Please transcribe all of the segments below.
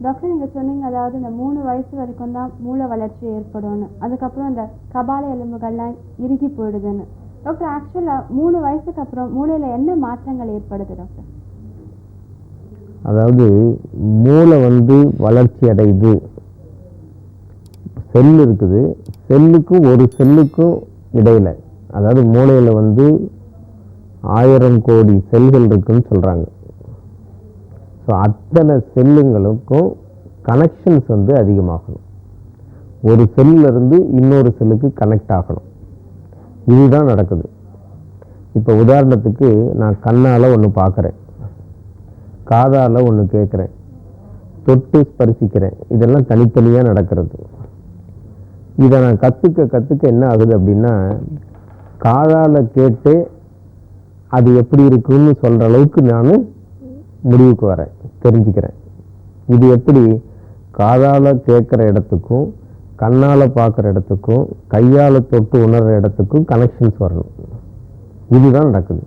Doctor நீங்கள் சொன்னீங்க, அதாவது இந்த 3 வயசு வரைக்கும் தான் மூளை வளர்ச்சி ஏற்படும்னு, அதுக்கப்புறம் இந்த கபால எலும்புகள்லாம் இறுகி போயிடுதுன்னு. டாக்டர், ஆக்சுவலாக 3 வயசுக்கு அப்புறம் மூளையில் என்ன மாற்றங்கள் ஏற்படுது டாக்டர்? அதாவது மூளை வளர்ச்சி அடையுது, செல் இருக்குது, செல்லுக்கும் ஒரு செல்லுக்கும் இடையில, அதாவது மூளையில் 1000 கோடி செல்கள் இருக்குன்னு சொல்கிறாங்க. ஸோ அத்தனை செல்லுங்களுக்கும் கனெக்ஷன்ஸ் அதிகமாகணும். ஒரு செல்லிருந்து இன்னொரு செல்லுக்கு கனெக்ட் ஆகணும். இதுதான் நடக்குது. இப்போ உதாரணத்துக்கு நான் கண்ணால் ஒன்று பார்க்குறேன், காதால் ஒன்று கேட்குறேன், தொட்டு ஸ்பரிசிக்கிறேன். இதெல்லாம் தனித்தனியாக நடக்கிறது. இதை நான் கற்றுக்க என்ன ஆகுது அப்படின்னா, காதால் கேட்டு அது எப்படி இருக்குன்னு சொல்கிற அளவுக்கு நான் முடிவுக்கு வரேன், தெரிஞ்சுக்கிறேன். இது எப்படி காதால் கேட்குற இடத்துக்கும் கண்ணால் பார்க்குற இடத்துக்கும் கையால் தொட்டு உணர்கிற இடத்துக்கும் கனெக்ஷன்ஸ் வரணும். இதுதான் நடக்குது.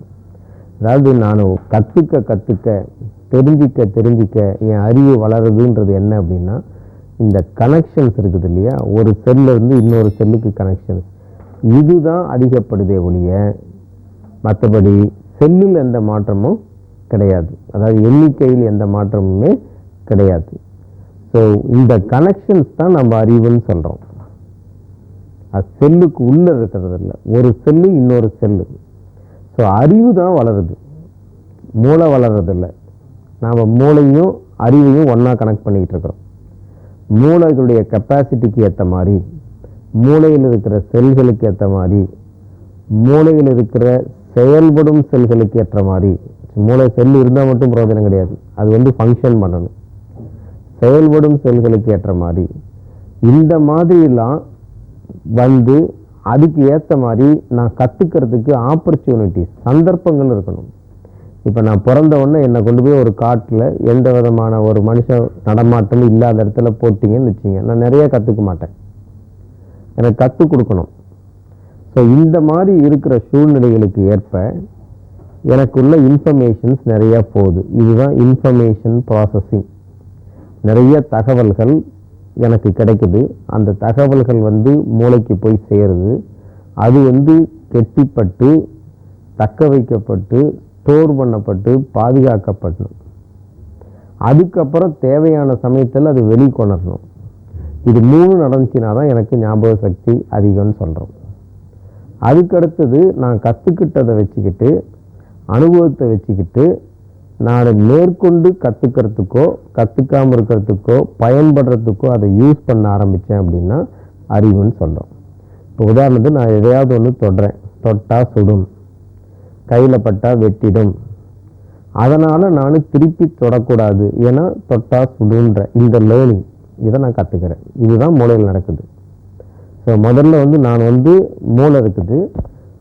அதாவது நான் கற்றுக்க தெரிஞ்சிக்க என் அறிவு வளருதுன்றது என்ன அப்படின்னா, இந்த கனெக்ஷன்ஸ் இருக்குது இல்லையா, ஒரு செல்லிருந்து இன்னொரு செல்லுக்கு கனெக்ஷன்ஸ், இதுதான் அதிகப்படுதே ஒழிய மற்றபடி செல்லில் எந்த மாற்றமும் கிடையாது. அதாவது எண்ணிக்கையில் எந்த மாற்றமுமே கிடையாது. ஸோ இந்த கனெக்ஷன்ஸ் தான் நம்ம அறிவுன்னு சொல்கிறோம். அது செல்லுக்கு உள்ளே இருக்கிறது இல்லை, ஒரு செல்லு இன்னொரு செல்லு. ஸோ அறிவு தான் வளருது, மூளை வளர்றதில்லை. நாம் மூளையும் அறிவையும் ஒன்றா கனெக்ட் பண்ணிக்கிட்டு இருக்கிறோம். மூளைகளுடைய கெப்பாசிட்டிக்கு ஏற்ற மாதிரி, மூளையில் இருக்கிற செல்களுக்கு ஏற்ற மாதிரி, மூளையில் இருக்கிற செயல்படும் செல்களுக்கு ஏற்ற மாதிரி. மூளை செல் இருந்தால் மட்டும் பிரயோஜனம் கிடையாது, அது ஃபங்க்ஷன் பண்ணணும். செயல்படும் செல்களுக்கு ஏற்ற மாதிரி இந்த மாதிரிலாம் அதுக்கு ஏற்ற மாதிரி நான் கற்றுக்கிறதுக்கு ஆப்பர்ச்சுனிட்டிஸ், சந்தர்ப்பங்கள் இருக்கணும். இப்போ நான் பிறந்த உடனே என்னை கொண்டு போய் ஒரு காட்டில் எந்த விதமான ஒரு மனுஷ நடமாட்டமும் இல்லாத இடத்துல போட்டிங்கன்னு வச்சிங்க, நான் நிறைய கற்றுக்க மாட்டேன். எனக்கு கற்றுக் கொடுக்கணும். ஸோ இந்த மாதிரி இருக்கிற சூழ்நிலைகளுக்கு ஏற்ப எனக்குள்ள இன்ஃபர்மேஷன்ஸ் நிறையா போகுது. இதுதான் இன்ஃபர்மேஷன் ப்ராசஸிங். நிறைய தகவல்கள் எனக்கு கிடைக்குது. அந்த தகவல்கள் மூளைக்கு போய் சேருது. அது கெட்டிப்பட்டு தக்க வைக்கப்பட்டு ஸ்டோர் பண்ணப்பட்டு பாதுகாக்கப்படணும். அதுக்கப்புறம் தேவையான சமயத்தில் அது வெளிக்கொணரணும். இது 3 நடந்துச்சுன்னா தான் எனக்கு ஞாபக சக்தி அதிகம்னு சொல்கிறோம். அதுக்கடுத்தது நான் கற்றுக்கிட்டதை வச்சுக்கிட்டு, அனுபவத்தை வச்சுக்கிட்டு, நான் மேற்கொண்டு கற்றுக்கிறதுக்கோ கற்றுக்காமல் இருக்கிறதுக்கோ பயன்படுறதுக்கோ அதை யூஸ் பண்ண ஆரம்பித்தேன் அப்படின்னா அறிவுன்னு சொல்கிறோம். இப்போ உதாரணத்துக்கு நான் எதையாவது ஒன்று தொடுறேன், தொட்டால் சுடும், கையில் பட்டால் வெட்டிடும். அதனால் நான் திருப்பி தொடக்கூடாது, ஏன்னா தொட்டா சுடுன்ற இந்த லேர்னிங், இதை நான் கற்றுக்கிறேன். இதுதான் மூளையில் நடக்குது. ஸோ முதல்ல நான் மூளை இருக்குது,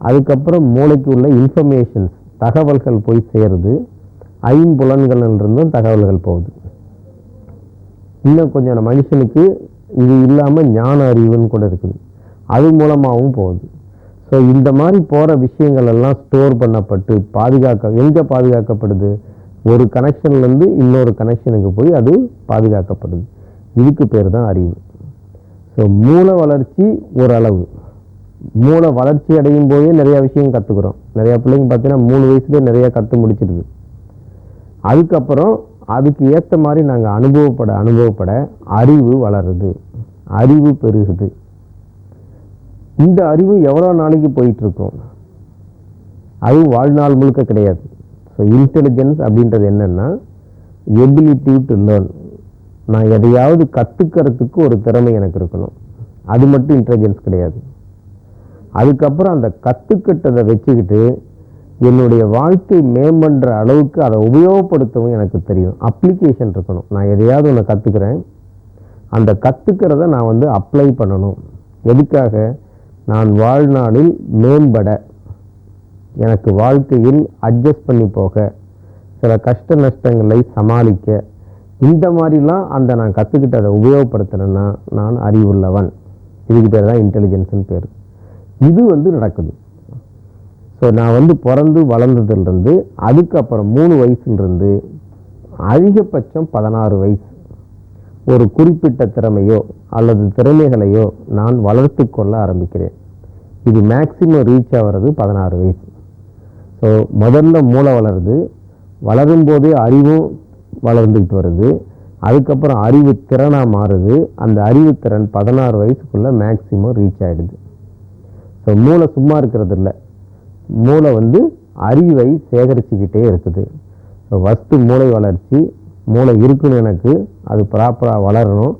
அதுக்கப்புறம் மூளைக்கு உள்ள இன்ஃபர்மேஷன்ஸ், தகவல்கள் போய் சேருது. ஐம்புலன்களிலிருந்தும் தகவல்கள் போகுது. இன்னும் கொஞ்சம் மனுஷனுக்கு இது இல்லாமல் ஞான அறிவுன்னு கூட இருக்குது, அது மூலமாகவும் போகுது. ஸோ இந்த மாதிரி போகிற விஷயங்கள் எல்லாம் ஸ்டோர் பண்ணப்பட்டு எங்கே பாதுகாக்கப்படுது? ஒரு கனெக்ஷன்லேருந்து இன்னொரு கனெக்ஷனுக்கு போய் அது பாதுகாக்கப்படுது. இதுக்கு பேர் தான் அறிவு. ஸோ மூளை வளர்ச்சி ஓரளவு, மூளை வளர்ச்சி அடையும் போதே நிறையா விஷயம் கற்றுக்குறோம். நிறையா பிள்ளைங்க பார்த்தீங்கன்னா 3 வயசுலேயே நிறையா கற்று முடிச்சிடுது. அதுக்கப்புறம் அதுக்கு ஏற்ற மாதிரி நாங்கள் அனுபவப்பட அறிவு வளருது, அறிவு பெருகுது. இந்த அறிவு எவ்வளோ நாளைக்கு போயிட்டுருக்கோம்? அது வாழ்நாள் முழுக்க கிடையாது. ஸோ இன்டெலிஜென்ஸ் அப்படின்றது என்னென்னா எபிலிட்டி டு லேர்ன். நான் எதையாவது கற்றுக்கிறதுக்கு ஒரு திறமை எனக்கு இருக்கணும், அது மட்டும் இன்டெலிஜென்ஸ் கிடையாது. அதுக்கப்புறம் அந்த கற்றுக்கிட்டதை வச்சுக்கிட்டு என்னுடைய வாழ்க்கை மேம்படுற அளவுக்கு அதை உபயோகப்படுத்தவும் எனக்கு தெரியும். அப்ளிகேஷன் இருக்கணும். நான் எதையாவது ஒன்று கற்றுக்கிறேன், அந்த கற்றுக்கிறத நான் அப்ளை பண்ணணும். எதுக்காக? நான் வாழ்நாளில் மேம்பட, எனக்கு வாழ்க்கையில் அட்ஜஸ்ட் பண்ணி போக, சில கஷ்ட நஷ்டங்களை சமாளிக்க, இந்த மாதிரிலாம் நான் கற்றுக்கிட்டதை உபயோகப்படுத்துகிறேன்னா நான் அறிவுள்ளவன். இதுக்கு பேர் தான் இன்டெலிஜென்ஸ்னு பேர். இது நடக்குது. ஸோ நான் பிறந்து வளர்ந்ததுலேருந்து அதுக்கப்புறம் 3 வயசுலேருந்து அதிகபட்சம் 16 வயசு, ஒரு குறிப்பிட்ட திறமையோ அல்லது திறமைகளையோ நான் வளர்த்து கொள்ள ஆரம்பிக்கிறேன். இது மேக்சிமம் ரீச் ஆகிறது 16 வயசு. ஸோ முதல்ல மூளை வளருது, வளரும் போதே அறிவும் வளர்ந்துக்கிட்டு வருது, அதுக்கப்புறம் அறிவு திறனாக மாறுது. அந்த அறிவுத்திறன் 16 வயசுக்குள்ளே மேக்சிமம் ரீச் ஆகிடுது. ஸோ மூளை சும்மா இருக்கிறது இல்லை, மூளை அறிவை சேகரிச்சுக்கிட்டே இருக்குது. ஸோ ஃபஸ்ட்டு மூளை வளர்ச்சி, மூளை இருக்கணும், எனக்கு அது ப்ராப்பராக வளரணும்.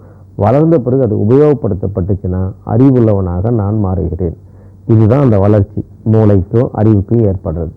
வளர்ந்த பிறகு அது உபயோகப்படுத்தப்பட்டுச்சுன்னா அறிவுள்ளவனாக நான் மாறுகிறேன். இதுதான் அந்த வளர்ச்சி மூளைக்கும் அறிவுக்கும் ஏற்படுறது.